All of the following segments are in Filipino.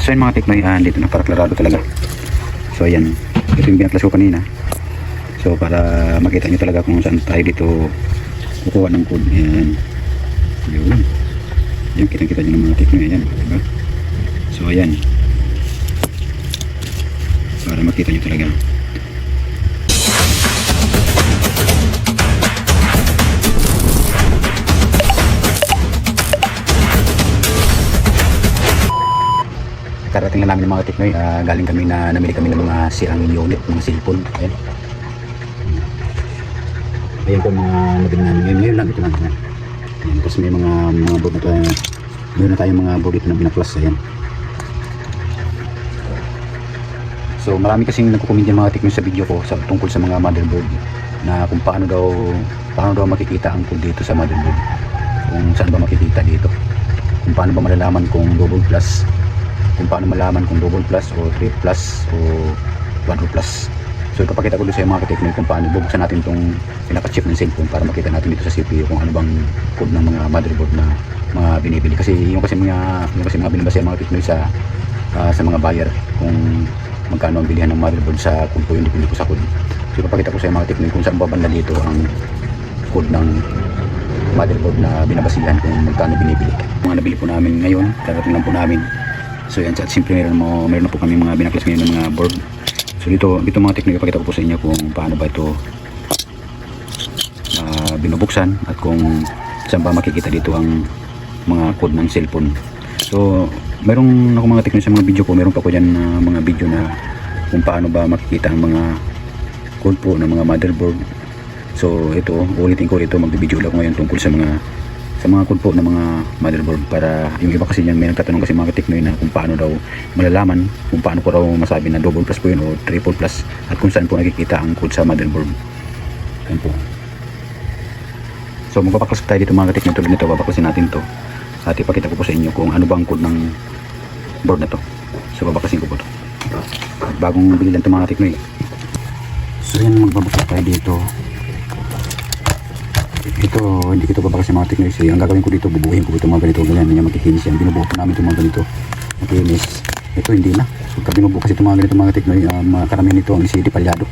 So yun mga teknoy, dito na para klarado talaga. So ayan, ito yung binaklas ko kanina. So para makita nyo talaga kung saan tayo dito kukuha ng code. Ayan, yun, yan, kitang-kita nyo ng mga teknoy. Ayan, diba? So ayan, para makita nyo talaga. Karating lang namin ng mga teknoy, galing kami na namili kami ng mga sirang unit, mga cellphone. Ayan, ayan po mga nabili namin ngayon lang ito lang. Ayan, tapos may mga board na tayo, meron na tayong mga board dito na binaklas. Ayan, so marami kasing nagko-comment yung mga teknoy sa video ko tungkol sa mga motherboard na kung paano daw makikita ang code dito sa motherboard, kung saan ba makikita dito, kung paano ba malalaman kung double plus, kung paano malaman kung double plus o triple plus o quadruple plus. So ipapakita ko doon sa mga teknoy kung paano bubuksan natin itong pinaka-chip ng cellphone para makita natin dito sa CPU kung ano bang code ng mga motherboard na mga binibili. Kasi yung kasi mga binabasa yung mga teknoy sa mga buyer kung magkano ang bilihan ng motherboard sa code po, hindi ko sa code. So ipapakita ko sa mga teknoy kung saan babanda dito ang code ng motherboard na binabasihan kung magkano binibili. Mga nabili po namin ngayon, karating lang po namin. So yan, at simple meron na po kami mga binaklas ngayon ng mga board. So dito mga teknik ipakita ko po sa inyo kung paano ba ito binubuksan at kung saan ba makikita dito ang mga code ng cellphone. So mayroong ako mga teknik sa mga video ko, meron pa ko dyan mga video na kung paano ba makikita ang mga code po ng mga motherboard. So ito, ulitin ko ito, magbibideo lang ngayon tungkol sa mga code po ng mga motherboard, para yung iba kasi niyan may nagtatanong kasi mga teknoy na kung paano daw malalaman, kung paano ko raw masabi na double plus po yun o triple plus, at kung saan po nakikita ang code sa motherboard. Ayan po. So magpapaklas tayo dito mga teknoy, tulad nito, babaklasin natin to at ipakita ko po sa inyo kung ano ba ang code ng board na to. So babaklasin ko po to, bagong bili lang ito mga teknoy. So yan, magbabaklas tayo dito. Ito, hindi ko ito babakasin mga teknoy. Ang gagawin ko dito, bubuhin ko ito mga ganito. Ganyan, yan, magkikinis yan. Binubuo ko namin ito mga ganito. Makinis. Ito hindi na. So, pag binubuo kasi ito mga ganito mga teknoy, mga karamihan nito ang LCD palyado.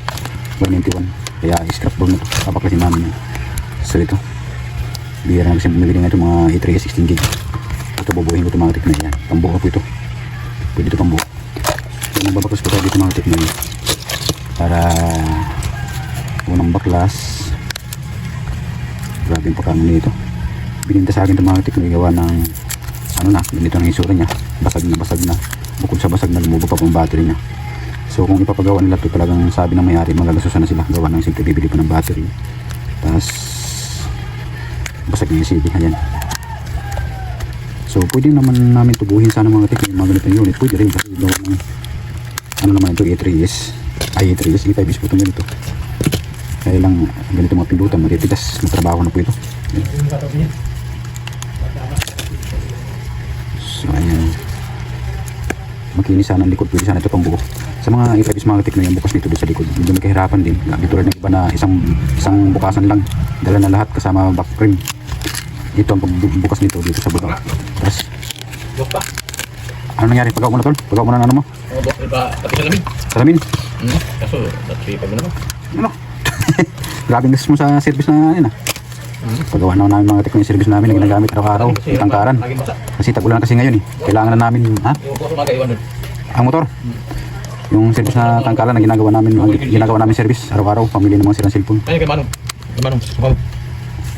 191. Kaya scrapboard na ito. Babaklasin namin yan. So, ito. Bihira na kasi bumili nga ito mga A3 16 gig. Ito, bubuhin ko ito mga teknoy. Yan. Pambuo po ito. Pwede ito pambuo. So, nagbabaklas ko tayo dito mga teknoy. Para unang baklas. Grabe yung pagkano nito. Bininta sa akin itong mga teknoy, gawa ng ano na, ganito ang isura niya. Basag na. Bukod sa basag na, lumubo pa pong battery niya. So kung ipapagawa nila ito, talagang sabi ng may-ari, magalasusan na sila. Gawa ng simple, bibili pa ng battery. Tapos basag na yung CD. Ayan. So pwede naman namin tubuhin sana mga teknoy, mga ganitong unit. Pwede rin kasi gawa ng ano naman ito, A3S. Ay, A3S, A5S po itong ganito. Kaya lang ganito mga pindutan, matitigas, matrabaho na po ito. So ayan, makinis sana ang likod, pwede sana ito pang buo. Sa mga A5S mga teknoy, yung bukas dito sa likod, medyo may kahirapan din. Dito rin ng iba na isang bukasan lang, dala na lahat kasama back frame. Ito ang pagbukas nito dito sa baba. Tapos ano nangyari? Pagawa mo na tol? Pagawa mo na ano mo? Pati salamin. Salamin? Kaso, dati pag naman. Ano? Grabing gas mo sa service na yan Pagawa na namin mga teknoy, service namin na ginagamit araw-araw, yung tangkaran. Kasi tag-ulan kasi ngayon kailangan na namin ang motor. Yung service na tangkaran na ginagawa namin service araw-araw, pamili ng mga sirang cellphone. Ay, kay Manong.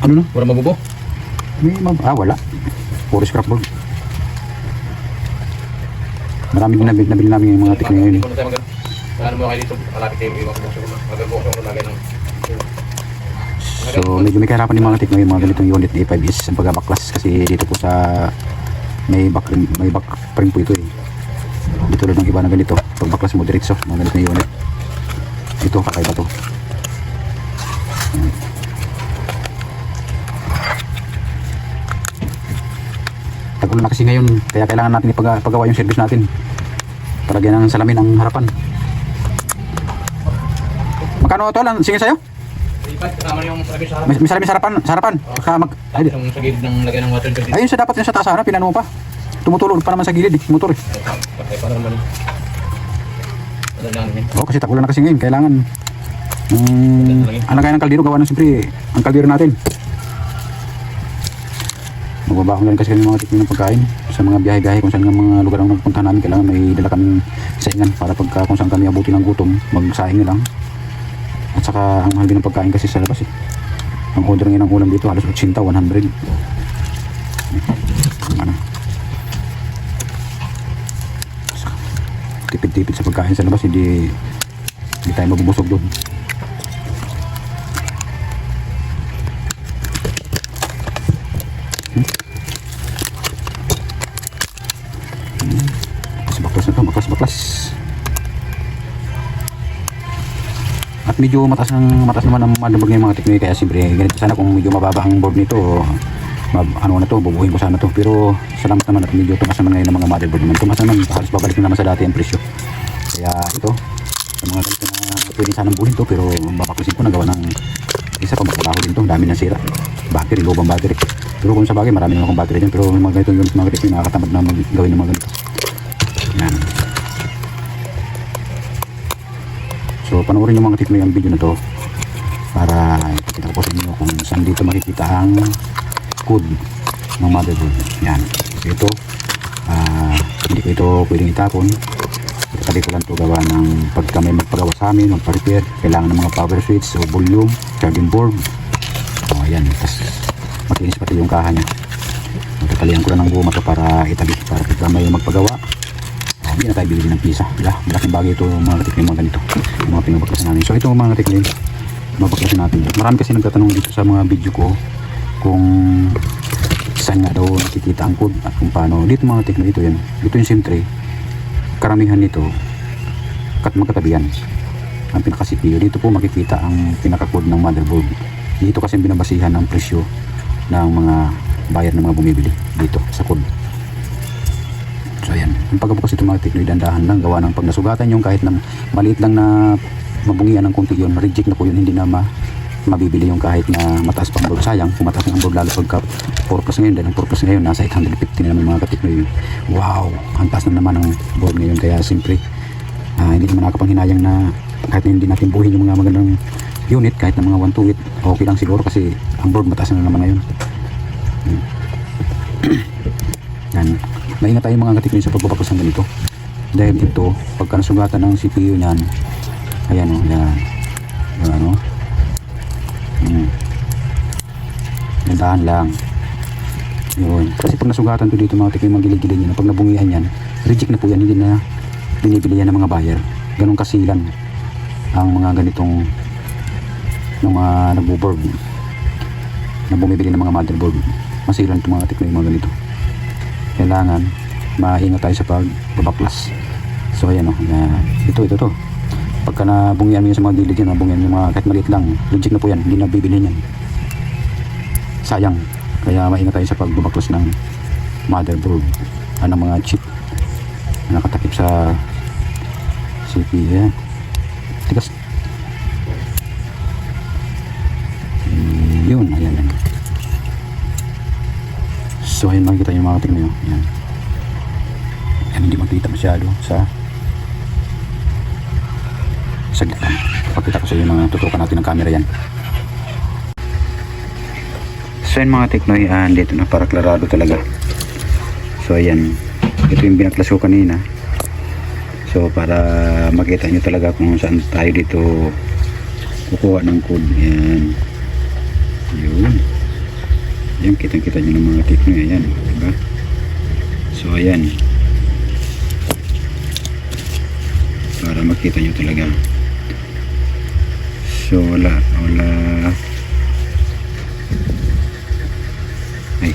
Ano na? Wala mabubo? Wala. Puro scrapboard. Marami din nabili namin yung mga teknoy ngayon Ano mo kayo dito? Malapit kayo iwan ko magagawa ko lagay ng. So medyo may kahirapan yung mga teknoy, yung mga ganitong unit na A5S ang pagbaklas kasi dito po sa may back frame po ito Dito tulad ng iba na ganito, pagbaklas mo diretso, mga ganitong unit. Ito kakaiba to. Tagulan na kasi ngayon, kaya kailangan natin ipagawa yung service natin. Palagyan ng salamin ang harapan. Magkano ito lang? Sige sa'yo? Kasama yung salamin sa harapan. May salamin sa harapan? Yung sa gilid ng lagay ng water. Ayun sa dapat yung sa taas, pinano mo pa. Tumutulog pa naman sa gilid, motor Para naman. Ano lang yun? Oo, kasi tagulan na kasi ngayon. Kailangan ang lagay ng kaldero, gawa ng siyempre ang kaldero natin. Magbaba ko na rin kasi kami mga tikmin ng pagkain sa mga biyahe-biyahe kung saan ng mga lugar ang nagpunta namin. Kailangan may dala kaming saingan para pagka kung saan kami abuti ng gutom, magsaing na lang. At saka ang mahal din ng pagkain kasi sa labas eh. Ang order ngayon ng ulam dito halos 80, 100. Ano? Tipid-tipid sa pagkain sa labas, hindi tayo mabubusog doon. Baklas. At medyo mataas naman ang motherboard ng mga teknik, kaya siyempre ganito sana kung medyo mababa ang board nito, ano na to, bubuhin ko sana to. Pero salamat naman at medyo tumas naman ngayon ng mga motherboard naman. Tumas naman, halos babalik na naman sa dati ang presyo. Kaya ito, sa mga ganito na pwede sanang buhin to, pero babaklasin ko na gawa ng isa pa magtrabaho din to, dami ng sira. Battery, lobang battery. Pero kung sa bagay, marami naman akong battery din, pero mga ganito yung mga teknik nakakatamad na gawin ng mga ganito. Yan. So panoorin yung mga tikmi ang video na to para ipakita ko sa inyo kung saan dito makikita ang code ng motherboard. Yan. So ito, hindi ko ito pwedeng itapon. Itatabi ko lang ito gawa ng pagka may magpagawa sa amin, magpa-repair, kailangan ng mga power switch o volume, charging board. O ayan, tapos makinis pati yung kaha niya. Tatalihan ko lang ng guma to para itabi, para pagka may magpagawa hindi na tayo bibili ng pisa. Malaking bagay ito mga katikling mga ganito, yung mga pinabaklasan namin. So ito mga katikling, mabaklasan natin. Marami kasi nagtatanong dito sa mga video ko kung saan nga daw nakikita ang code at kung paano. Dito mga katikling, ito yan. Ito yung SIM tray. Karamihan nito magkatabi yan. Ang pinaka CPU. Dito po makikita ang pinaka code ng motherboard. Dito kasi binabasihan ang presyo ng mga buyer ng mga bumibili dito sa code. So ayan, yung pagkabukas ito mga teknoy, dandahan lang, gawa ng pag nasugatan yung kahit na maliit lang na mabungian ng konti yun, reject na po yun, hindi na mabibili yung kahit na mataas pang board. Sayang, kung mataas ang board lalo pagka 4 plus ngayon, dahil ang 4 plus ngayon nasa 850 na naman mga kateknoy. Wow, ang taas na naman ang board ngayon, kaya simpre hindi naman nakapanghinayang na kahit na hindi natin buhin yung mga magandang unit, kahit na mga 128, okay lang siguro kasi ang board mataas na naman ngayon. Yan. Maingat tayo mga katikmin sa pagbabaklas ng ganito dahil ito pagka nasugatan ng CPU nyan, ayan o, yan ano, nandahan lang yun, kasi pag nasugatan to dito mga katikmin, magilid-gilid yan, pag nabungihan yan, reject na po yan, hindi na binibili yan ng mga buyer. Ganun kasilan ang mga ganitong mga nagbo-board na bumibili ng mga motherboard, masilan itong mga katikmin mga ganito. Kailangan maingat tayo sa pagbabaklas. So ayan o, ito pagka nabungian mo yun sa mga gilid yun, nabungian yung mga kahit maliit lang, reject na po yan, hindi na bibili yan, sayang. Kaya maingat tayo sa pagbabaklas ng motherboard, ng mga chip na nakatakip sa CPU. Yan, tigas yun, ayan. So ayun, makikita yung mga tingin nyo. Yan. Yan, hindi makikita masyado sa gitna. Pakita ko sa inyo mga tutukan natin ng camera yan. So ayun mga teknoy, dito na para klarado talaga. So ayan, ito yung binaklas ko kanina. So para makita nyo talaga kung saan tayo dito kukuha ng code. Yan. Yun. Yan, kitang-kita nyo ng mga teknoy. Ayan, diba? So ayan, para makita nyo talaga. So wala ay,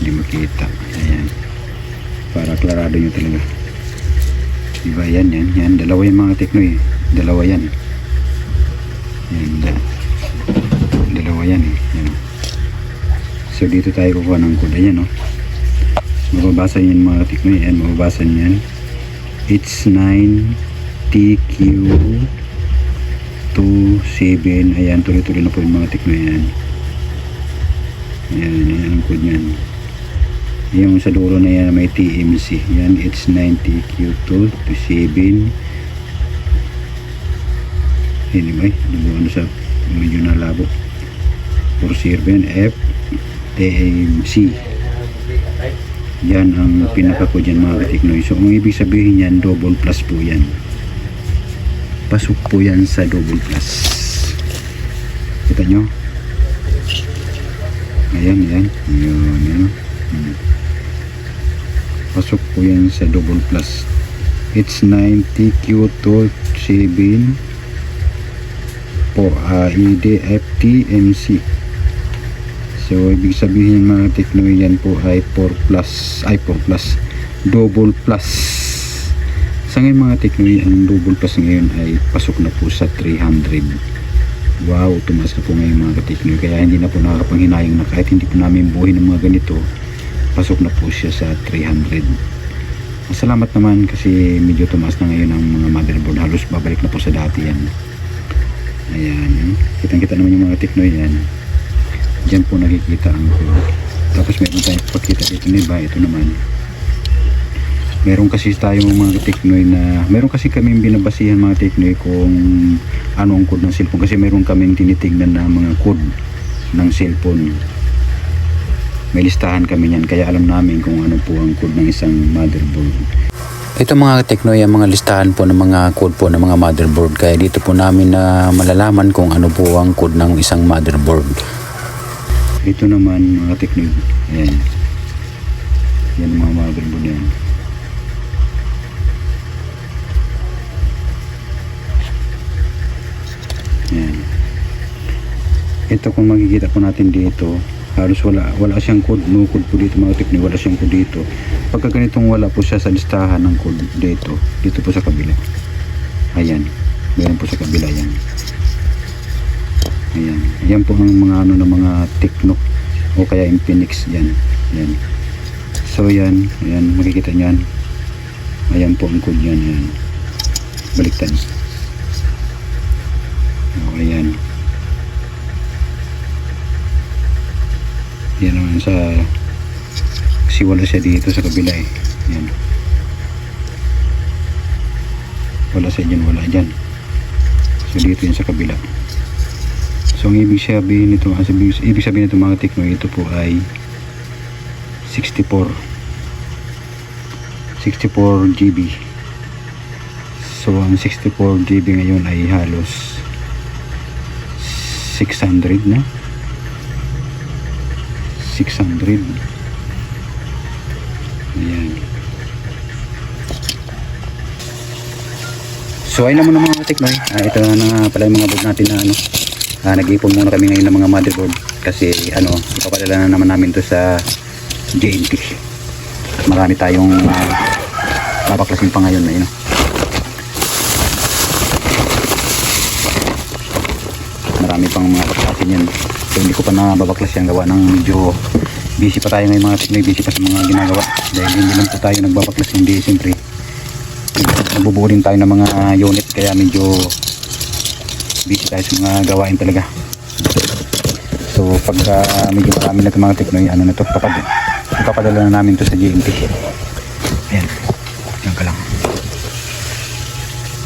hindi makita. Ayan, para klarado nyo talaga, diba? Yan, dalawa yung mga teknoy, dalawa yan. Yan, dalawa yan eh. Yan. So dito tayo kukuha ng code. Ayan o, mababasa yan mga teknoy. Ayan, mababasa yan. It's 9TQ27. Ayan, tuloy-tuloy na po yung mga teknoy. Ayan, ang code yan. Yung sa dulo na yan may TMC. Yan, it's 90 Q2 to 7. Anyway, ano sa medyo nalabo. 47 F TMC. Yan ang pinaka ko dyan mga katiknoy. So ang ibig sabihin yan, double plus po yan. Pasok po yan sa double plus. Kita nyo? Ayan, yan. Yan. Pasok po yan sa double plus. It's 90 Q2 7 po EDFT MC. So ibig sabihin mga teknoy yan po ay 4 plus double plus. Sa ngayon mga teknoy, ang double plus ngayon ay pasok na po sa 300. Wow, tumaas na po ngayon mga teknoy, kaya hindi na po nakakapanghinayang na kahit hindi po namin buhay ng mga ganito, pasok na po siya sa 300. Salamat naman kasi medyo tumaas na ngayon ang mga motherboard, halos babalik na po sa dati yan. Ayan, kitang kita naman yung mga teknoy yan. Diyan po nakikita ang code. Tapos meron tayong pakita dito na iba. Ito naman, meron kasi tayong mga teknoy na meron kasi kaming binabasihan mga teknoy kung ano ang code ng cellphone, kasi meron kaming tinitignan na mga code ng cellphone. May listahan kami yan, kaya alam namin kung ano po ang code ng isang motherboard. Ito mga teknoy, ang mga listahan po ng mga code po ng mga motherboard, kaya dito po namin na malalaman kung ano po ang code ng isang motherboard. Ito naman mga teknoy, ayan, yan ang mga motherboard yan. Ayan. Ito kung makikita po natin dito, halos wala siyang code, no code po dito mga teknoy, wala siyang code dito. Pagka ganitong wala po siya sa listahan ng code dito po sa kabila. Ayan, meron po sa kabila yan. Ayan, yan po ang mga ano ng mga Tecno o kaya Infinix yan. Ayan. So yan, ayan, makikita niyan. Ayan po ang code yan, ayan. Baliktad. O, ayan. Yan naman sa, kasi wala siya dito sa kabila eh. Yan. Wala siya dyan, wala dyan. So dito yun sa kabila. So ang ibig sabihin nito, mga tekno, ito po ay 64 GB. So ang 64 GB ngayon ay halos 600 na. 600. Ayan. So ayun naman mga teknoy. Ito na pala yung mga board natin na ano. Nag-ipon muna kami ngayon ng mga motherboard kasi ano, ipapadala na naman namin to sa JNT. Marami tayong babaklasin pa ngayon na yun. Marami pang mga baklasin yan. So hindi ko pa nababaklas yan, gawa ng medyo busy pa tayo ngayon mga teknoy, busy pa sa mga ginagawa dahil hindi lang po tayo nagbabaklas, hindi siyempre nagbubuo din tayo ng mga unit, kaya medyo busy tayo sa mga gawain talaga. So pagka medyo marami na ito mga teknoy, ano na ito, ipapadala na namin ito sa GMT. Ayan, yan ka lang.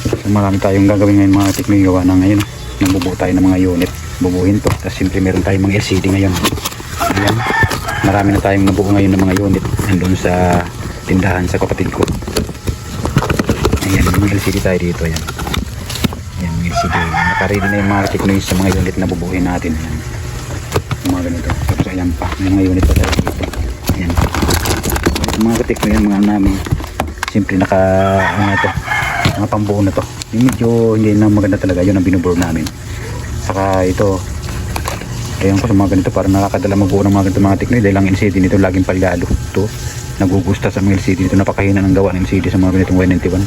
So marami tayong gagawin ngayon mga teknoy, gawa na ngayon nagbubuo tayo ng mga unit, bubuhin to. Tapos siyempre meron tayong mga LCD ngayon. Ayan, marami na tayong nabuo ngayon ng mga unit nandun sa tindahan sa kapatid ko. Ayan, may LCD tayo dito. Ayan, ayan, may LCD. Nakaready na yung mga teknoy sa mga unit na bubuhin natin. Ayan, yung mga ganito. Tapos ayan pa, may mga unit pa tayo dito. Ayan, yung mga teknoy yan, mga namin siyempre naka ano ito, mga pambuo na to. Yung medyo hindi na maganda talaga, yun ang binubuo namin. Saka ito, ayan ko sa mga ganito, para nakakadala magbuo ng mga ganito mga teknoy dahil ang LCD nito laging palyado. Ito, nagugusta sa mga LCD nito, napakahina ng gawa ng LCD sa mga ganitong Y91.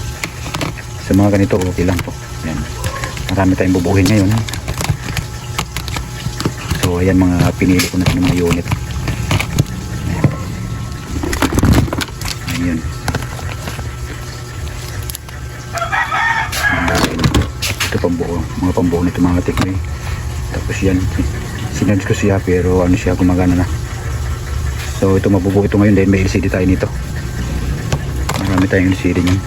Sa mga ganito okay lang po. Ayan, marami tayong bubuhin ngayon. So ayan, mga pinili ko na ng mga unit. Ayan, ito pambuo, mga pambuo nito mga teknoy. Tapos yan, sinadz ko siya pero ano siya, gumagana na. So ito mabubuo ito ngayon dahil may LCD tayo nito. Marami tayong LCD niyan.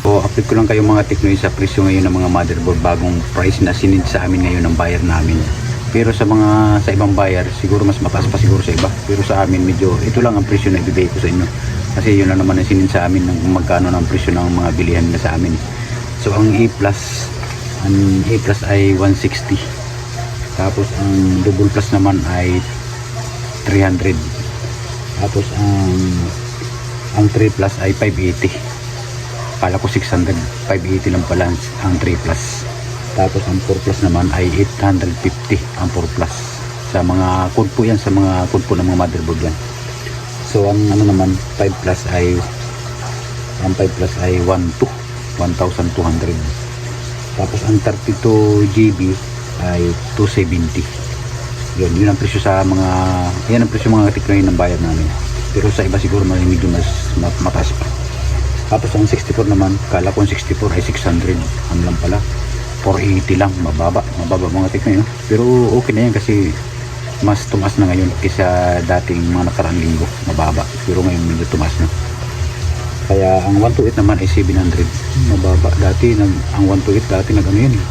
So update ko lang kayo mga Teknoy sa presyo ngayon ng mga motherboard, bagong price na sinid sa amin ngayon ng buyer namin. Pero sa ibang buyer siguro mas mataas pa siguro sa iba, pero sa amin medyo ito lang ang presyo na ibibigay ko sa inyo, kasi yun lang naman ang sinid sa amin ng magkano ng presyo ng mga bilihan na sa amin. So ang A plus ay 160, tapos ang double plus naman ay 300, tapos ang 3 plus ay 580. Kala ko 600, 580 lang pala ang 3 plus. Tapos ang 4 plus naman ay 850 ang 4 plus. Sa mga code po yan, sa mga code po ng mga motherboard yan. So ang ano naman 5 plus ay 1200. Tapos ang 32 GB ay 270. Yun ang presyo sa mga, yan ang presyo mga Teknoy ng bayad namin. Pero sa iba siguro medyo mas mataas pa. Tapos ang 64 naman, kala ko ang 64 ay 600. Ano lang pala, 480 lang, mababa mga Teknoy, no? Pero okay na yan kasi mas tumaas na ngayon kaysa dating mga nakaraang linggo, mababa. Pero ngayon medyo tumaas na. Kaya ang 128 naman ay 700, mababa. Dati ang 128 dati ano yun eh,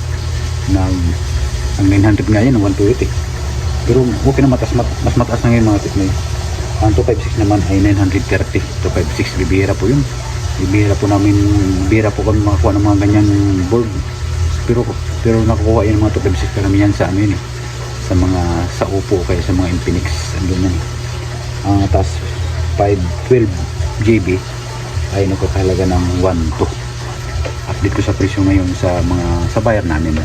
ang 900 nga yan ang 128 eh. Pero okay na, mas mataas na ngayon mga Teknoy. Ang 256 naman ay 930. 256 bibihira po yun. Bibihira po kami makakuha ng mga ganyan board. Pero nakukuha yan mga 256 karamihan sa amin eh. Sa Oppo kaya sa mga Infinix andun yan. Tapos 512 GB ay nakakalaga ng 1.2. Update ko sa presyo ngayon sa buyer namin.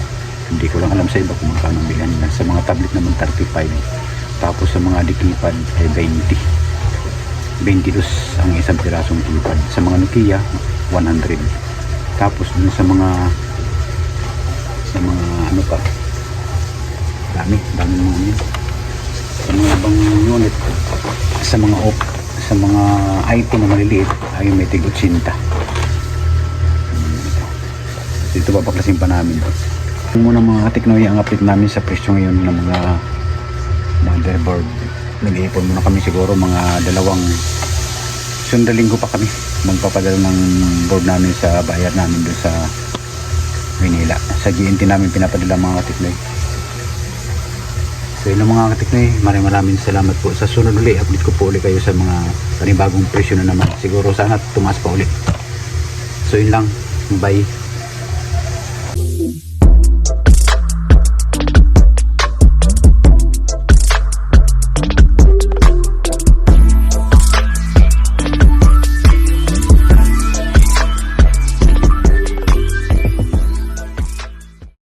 Hindi ko lang alam sa iba kung magkano ang bilhan nila. Sa mga tablet naman 35. Tapos sa mga dikipad ay 20. 22 ang isang pirasong keypad. Sa mga Nokia 100. Tapos dun sa mga ano pa, dami mga yun. Sa mga ibang unit, sa mga iPhone na maliliit ay may tig 80. Dito papaklasin pa namin to. Yung muna mga Teknoy ang update namin sa presyo ngayon ng mga motherboard. Nag-iipon muna kami siguro mga linggo pa kami magpapadala ng board namin sa bayar namin doon sa Manila. Sa GNT namin pinapadala mga Teknoy. So yun mga Teknoy, maraming salamat po. Sa sunod ulit, update ko po ulit kayo sa mga panibagong presyo na naman. Siguro sana tumaas pa ulit. So yun lang, bye.